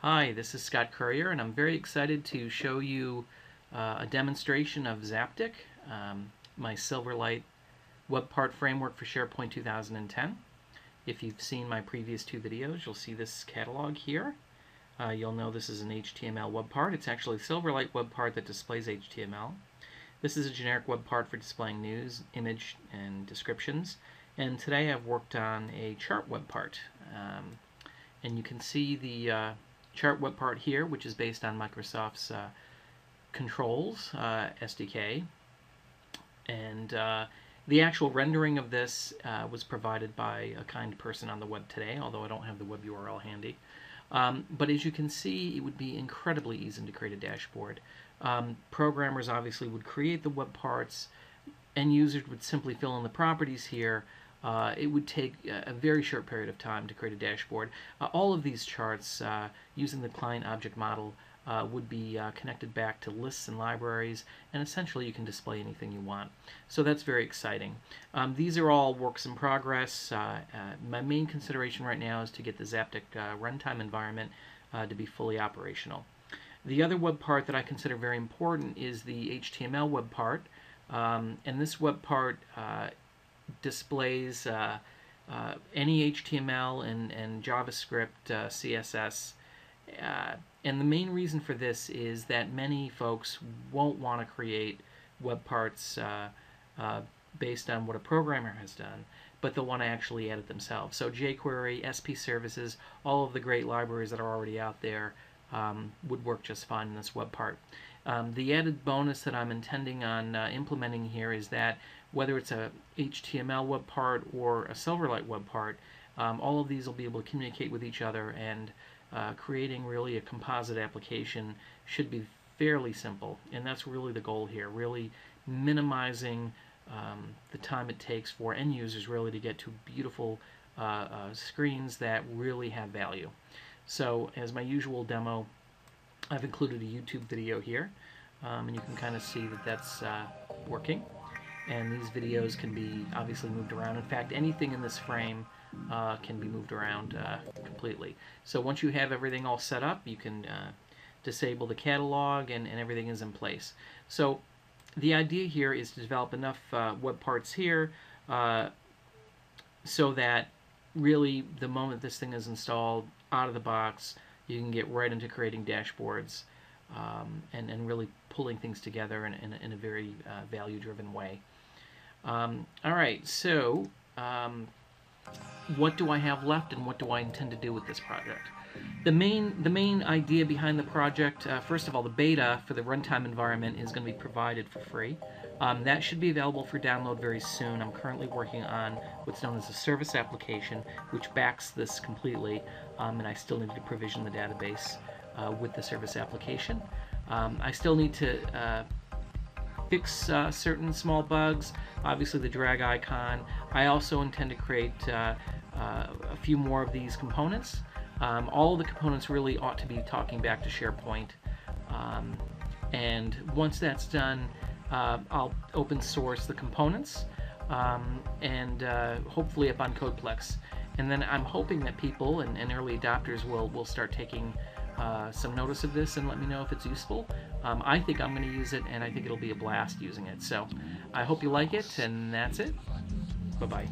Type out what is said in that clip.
Hi, this is Scott Currier, and I'm very excited to show you a demonstration of Zaptic, my Silverlight web part framework for SharePoint 2010. If you've seen my previous two videos, you'll see this catalog here. You'll know this is an HTML web part. It's actually a Silverlight web part that displays HTML. This is a generic web part for displaying news, image, and descriptions. And today I've worked on a chart web part. And you can see the chart web part here, which is based on Microsoft's Controls SDK. And the actual rendering of this was provided by a kind person on the web today, although I don't have the web URL handy. But as you can see, it would be incredibly easy to create a dashboard. Programmers obviously would create the web parts, and users would simply fill in the properties here. It would take a very short period of time to create a dashboard. All of these charts, using the client object model, would be connected back to lists and libraries, and essentially you can display anything you want. So that's very exciting. These are all works in progress. My main consideration right now is to get the Zaptic runtime environment to be fully operational. The other web part that I consider very important is the HTML web part. And this web part displays any HTML and JavaScript, CSS. And the main reason for this is that many folks won't want to create web parts based on what a programmer has done, but they'll want to actually add it themselves. So jQuery, SP services, all of the great libraries that are already out there would work just fine in this web part. The added bonus that I'm intending on implementing here is that whether it's a HTML web part or a Silverlight web part, all of these will be able to communicate with each other, and creating really a composite application should be fairly simple. And that's really the goal here, really minimizing the time it takes for end users really to get to beautiful screens that really have value. So as my usual demo, I've included a YouTube video here, and you can kind of see that that's working. And these videos can be obviously moved around. In fact, anything in this frame can be moved around completely. So once you have everything all set up, you can disable the catalog, and everything is in place. So the idea here is to develop enough web parts here so that really the moment this thing is installed out of the box, you can get right into creating dashboards and really pulling things together in a very value-driven way. All right, so what do I have left, and what do I intend to do with this project? The main idea behind the project, first of all, the beta for the runtime environment is going to be provided for free. That should be available for download very soon. I'm currently working on what's known as a service application, which backs this completely, and I still need to provision the database with the service application. I still need to fix certain small bugs, obviously the drag icon. I also intend to create a few more of these components. All of the components really ought to be talking back to SharePoint, and once that's done, I'll open source the components and hopefully up on Codeplex. And then I'm hoping that people and early adopters will start taking some notice of this and let me know if it's useful. I think I'm going to use it, and I think it'll be a blast using it. So I hope you like it, and that's it. Bye-bye.